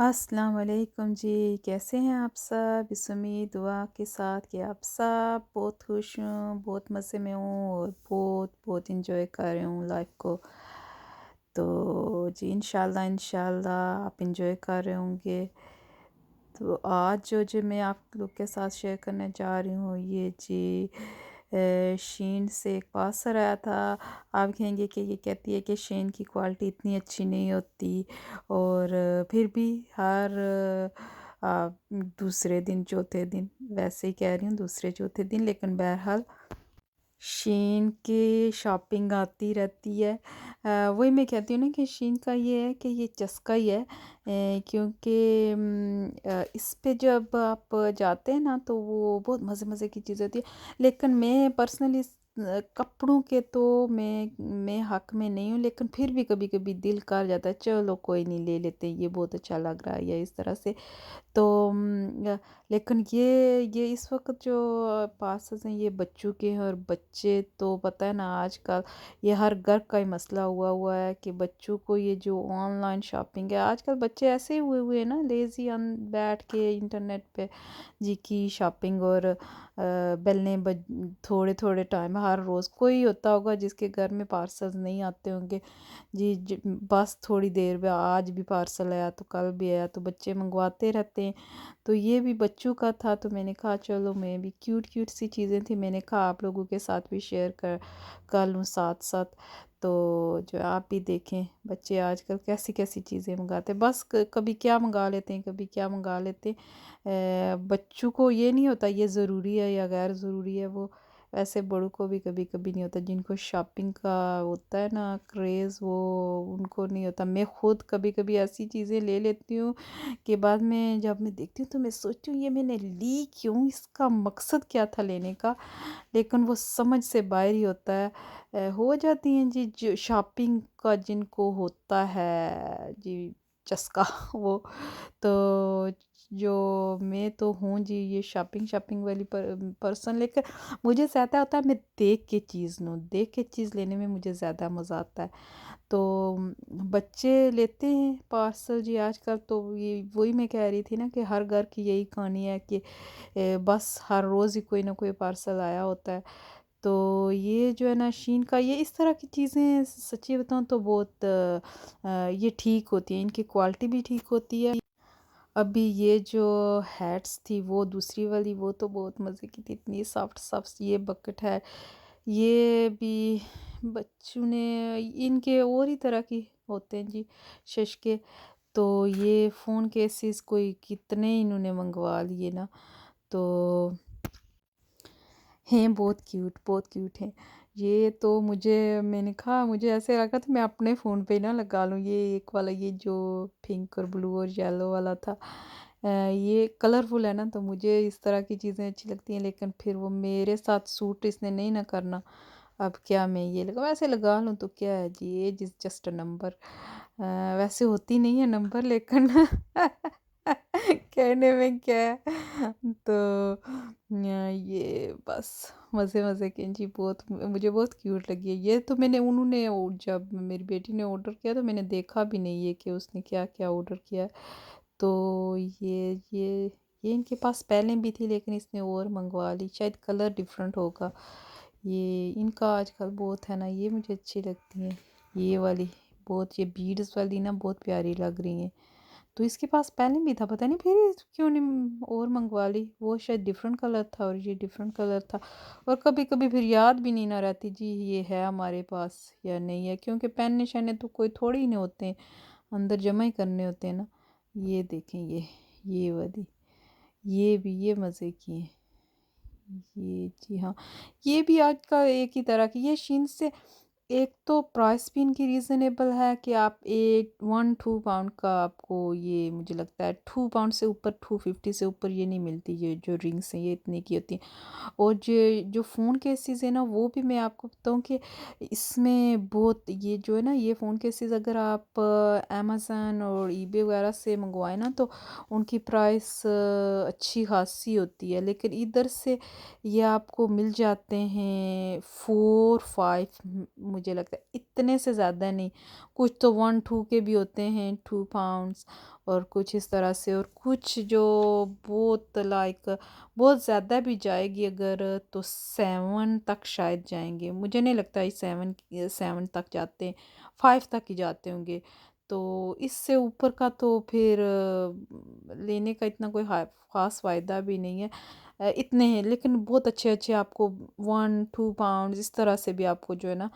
अस्सलाम वालेकुम जी। कैसे हैं आप सब? इस उम्मीद दुआ के साथ कि आप सब बहुत खुश हूँ, बहुत मज़े में हूँ और बहुत बहुत इंजॉय कर रही हूँ लाइफ को। तो जी इंशाल्लाह इंशाल्लाह आप इंजॉय कर रहे होंगे। तो आज जो मैं आप लोग के साथ शेयर करने जा रही हूँ ये जी शीन से एक पार्सल आया था। आप कहेंगे कि ये कहती है कि शीन की क्वालिटी इतनी अच्छी नहीं होती और फिर भी हर दूसरे दिन चौथे दिन, वैसे ही कह रही हूँ दूसरे चौथे दिन, लेकिन बहरहाल शीन की शॉपिंग आती रहती है। वही मैं कहती हूँ ना कि शीन का ये है कि ये चस्का ही है, क्योंकि इस पे जब आप जाते हैं ना तो वो बहुत मज़े मज़े की चीज़ होती है। लेकिन मैं पर्सनली कपड़ों के तो मैं हक में नहीं हूँ, लेकिन फिर भी कभी कभी दिल कर जाता है चलो कोई नहीं ले लेते हैं, ये बहुत अच्छा लग रहा है या इस तरह से। तो लेकिन ये इस वक्त जो पासेस हैं ये बच्चों के हैं, और बच्चे तो पता है ना आजकल ये हर घर का ही मसला हुआ हुआ है कि बच्चों को ये जो ऑनलाइन शॉपिंग है, आजकल बच्चे ऐसे ही हुए हुए हैं ना, लेज़ी बैठ के इंटरनेट पे जी की शॉपिंग। और बेलने बज थोड़े थोड़े टाइम हर रोज़ कोई होता होगा जिसके घर में पार्सल्स नहीं आते होंगे जी, बस थोड़ी देर में आज भी पार्सल आया तो कल भी आया, तो बच्चे मंगवाते रहते हैं। तो ये भी बच्चों का था, तो मैंने कहा चलो मैं भी क्यूट क्यूट सी चीज़ें थी, मैंने कहा आप लोगों के साथ भी शेयर कर लूँ साथ साथ। तो जो आप भी देखें बच्चे आजकल कैसी कैसी चीज़ें मंगाते हैं, बस कभी क्या मंगा लेते हैं, कभी क्या मंगा लेते हैं। बच्चों को ये नहीं होता ये ज़रूरी है या गैर ज़रूरी है, वो वैसे बड़ों को भी कभी कभी नहीं होता, जिनको शॉपिंग का होता है ना क्रेज़, वो उनको नहीं होता। मैं खुद कभी कभी ऐसी चीज़ें ले लेती हूँ कि बाद में जब मैं देखती हूँ तो मैं सोचती हूँ ये मैंने ली क्यों, इसका मकसद क्या था लेने का, लेकिन वो समझ से बाहर ही होता है। हो जाती हैं जी जो शॉपिंग का जिनको होता है जी चस्का वो। तो जो मैं तो हूँ जी ये शॉपिंग शॉपिंग वाली पर्सन, लेकर मुझे ज़्यादा होता है मैं देख के चीज़ लूँ, देख के चीज़ लेने में मुझे ज़्यादा मज़ा आता है। तो बच्चे लेते हैं पार्सल जी आजकल, तो ये वही मैं कह रही थी ना कि हर घर की यही कहानी है कि बस हर रोज़ ही कोई ना कोई पार्सल आया होता है। तो ये जो है ना शीन का ये इस तरह की चीज़ें सच्ची बताऊँ तो बहुत ये ठीक होती हैं, इनकी क्वालिटी भी ठीक होती है। अभी ये जो हैट्स थी वो दूसरी वाली वो तो बहुत मज़े की थी, इतनी सॉफ्ट सॉफ्ट ये बकेट है, ये भी बच्चों ने, इनके और ही तरह की होते हैं जी शश के। तो ये फ़ोन केसेस कोई कितने इन्होंने मंगवा लिए ना, तो हैं बहुत क्यूट हैं। ये तो मुझे, मैंने कहा मुझे ऐसे लगा था मैं अपने फ़ोन पे ना लगा लूँ, ये एक वाला ये जो पिंक और ब्लू और येलो वाला था। ये कलरफुल है ना, तो मुझे इस तरह की चीज़ें अच्छी लगती हैं, लेकिन फिर वो मेरे साथ सूट इसने नहीं ना करना। अब क्या मैं ये लगा वैसे लगा लूँ तो क्या है जी, age is just a number. वैसे होती नहीं है नंबर, लेकिन कहने में क्या है। तो ये बस मज़े मज़े के जी, बहुत मुझे बहुत क्यूट लगी है ये। तो मैंने उन्होंने जब मेरी बेटी ने ऑर्डर किया तो मैंने देखा भी नहीं है कि उसने क्या क्या ऑर्डर किया है। तो ये इनके पास पहले भी थी, लेकिन इसने और मंगवा ली, शायद कलर डिफरेंट होगा। ये इनका आजकल बहुत है ना, ये मुझे अच्छी लगती है ये वाली बहुत, ये बीड्स वाली ना बहुत प्यारी लग रही हैं। तो इसके पास पहले भी था, पता नहीं फिर क्यों नहीं और मंगवा ली, वो शायद डिफरेंट कलर था और ये डिफरेंट कलर था। और कभी कभी फिर याद भी नहीं ना रहती जी ये है हमारे पास या नहीं है, क्योंकि पेन निशाने तो कोई थोड़े ही नहीं होते हैं, अंदर जमा ही करने होते हैं ना। ये देखें ये वाली, ये भी ये मज़े की है। ये जी हाँ, ये भी आज का एक ही तरह की, ये शीन से एक तो प्राइस भी इनकी रीज़नेबल है कि आप 1-2 पाउंड का आपको ये मुझे लगता है 2 पाउंड से ऊपर, 250 से ऊपर ये नहीं मिलती, ये जो रिंग्स हैं ये इतने की होती हैं। और जो फ़ोन केसेस है ना वो भी मैं आपको बताऊँ कि इसमें बहुत, ये जो है ना ये फ़ोन केसेस अगर आप अमेज़न और ईबे वगैरह से मंगवाएं ना तो उनकी प्राइस अच्छी खासी होती है, लेकिन इधर से ये आपको मिल जाते हैं 4-5, مجھے لگتا ہے اتنے سے زیادہ نہیں، کچھ تو 1-2 کے بھی ہوتے ہیں، 2 پاؤنڈس، اور کچھ اس طرح سے، اور کچھ جو بہت لائک بہت زیادہ بھی جائے گی اگر تو 7 تک شاید جائیں گے، مجھے نہیں لگتا یہ 7 تک جاتے ہیں، 5 تک ہی جاتے ہوں گے، تو اس سے اوپر کا تو پھر لینے کا اتنا کوئی خاص فائدہ بھی نہیں ہے، اتنے ہیں لیکن بہت اچھے اچھے آپ کو 1-2 پاؤنڈ اس طرح سے بھی آپ کو جو ہے نا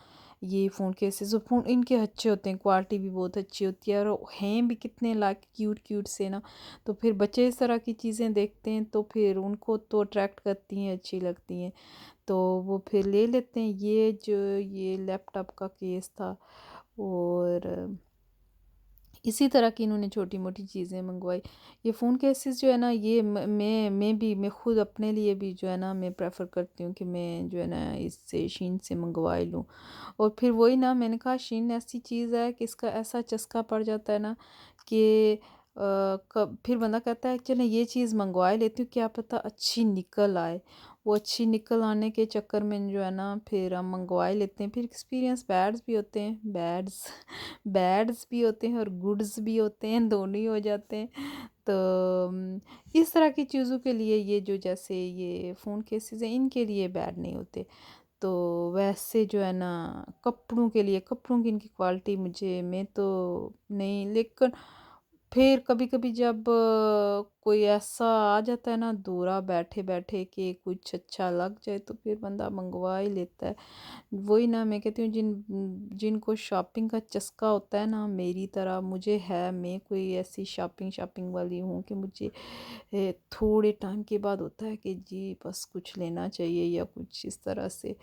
یہ فون کیسز، فون ان کے اچھے ہوتے ہیں، کوالٹی بھی بہت اچھی ہوتی ہے، اور ہیں بھی کتنے لائک کیوٹ کیوٹ سے نا، تو پھر بچے اس طرح کی چیزیں دیکھتے ہیں تو پھر ان کو تو اٹریکٹ کرتی ہیں، اچھی لگتی ہیں، تو وہ پھر لے لیتے ہیں۔ یہ جو یہ لیپ ٹاپ کا کیس تھا، اور اسی طرح کی انہوں نے چھوٹی موٹی چیزیں منگوائی۔ یہ فون کیسز جو ہے نا یہ میں خود اپنے لیے بھی جو ہے نا میں پریفر کرتی ہوں کہ میں جو ہے نا اس سے شین سے منگوائی لوں، اور پھر وہی نا میں نے کہا شین ایسی چیز ہے کہ اس کا ایسا چسکا پڑ جاتا ہے نا کہ پھر بندہ کہتا ہے چلیں یہ چیز منگوائے لیتی ہوں، کیا پتہ اچھی نکل آئے، وہ اچھی نکل آنے کے چکر میں جو ہے نا پھر ہم منگوائے لیتے ہیں، پھر ایکسپیرینس بیڈز بھی ہوتے ہیں، بیڈز بھی ہوتے ہیں اور گڈز بھی ہوتے ہیں، دونوں ہی ہو جاتے ہیں، تو اس طرح کی چیزوں کے لیے یہ جو جیسے یہ فون کیسز ہیں ان کے لیے بیڈ نہیں ہوتے، تو ویسے جو ہے نا کپڑوں کے لیے، کپڑوں کی ان کی کوالٹی میں تو نہیں، لیکن پھر کبھی کبھی جب کوئی ایسا آ جاتا ہے نا دورہ بیٹھے بیٹھے کہ کچھ اچھا لگ جائے تو پھر بندہ منگوا ہی لیتا ہے۔ وہی نا میں کہتی ہوں جن کو شاپنگ کا چسکا ہوتا ہے نا میری طرح مجھے ہے، میں کوئی ایسی شاپنگ والی ہوں کہ مجھے تھوڑے ٹائم کے بعد ہوتا ہے کہ جی بس کچھ لینا چاہیے یا کچھ اس طرح سے،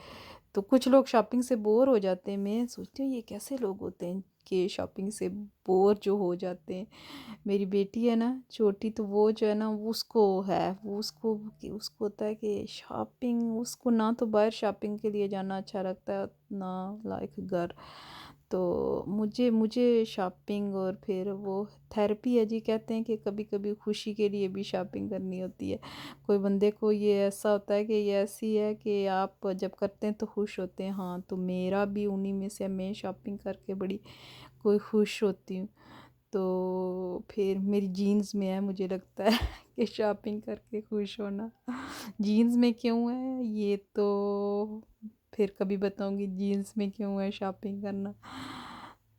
تو کچھ لوگ شاپنگ سے بور ہو جاتے ہیں، میں سوچتی ہوں یہ کیسے لوگ ہوتے ہیں کہ شاپنگ سے بور جو ہو جاتے ہیں۔ میری بیٹی ہے نا چھوٹی، تو وہ جو ہے نا اس کو ہوتا ہے کہ شاپنگ، اس کو نہ تو باہر شاپنگ کے لیے جانا اچھا لگتا ہے نہ لائک گھر، تو مجھے شاپنگ اور پھر وہ تھیراپی ہے جی، کہتے ہیں کہ کبھی کبھی خوشی کے لیے بھی شاپنگ کرنی ہوتی ہے، کوئی بندے کو یہ ایسا ہوتا ہے کہ یہ ایسی ہے کہ آپ جب کرتے ہیں تو خوش ہوتے ہیں، ہاں تو میرا بھی انہی میں سے، میں شاپنگ کر کے بڑی کوئی خوش ہوتی ہوں، تو پھر میری جینز میں ہے مجھے لگتا ہے کہ شاپنگ کر کے خوش ہونا، جینز میں کیوں ہے یہ تو پھر کبھی بتاؤں گی جینز میں کیوں ہے شاپنگ کرنا،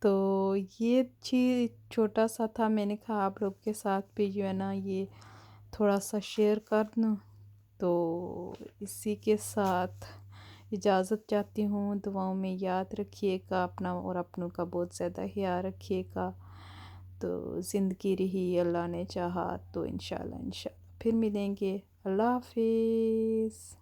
تو یہ چیز چھوٹا سا تھا، میں نے کہا آپ لوگ کے ساتھ بھی جو ہے نا یہ تھوڑا سا شیئر کر دوں، تو اسی کے ساتھ اجازت چاہتی ہوں، دعاؤں میں یاد رکھیے گا اپنا اور اپنوں کا بہت زیادہ خیال رکھیے گا، تو زندگی رہی اللہ نے چاہا تو انشاءاللہ پھر ملیں گے، اللہ حافظ۔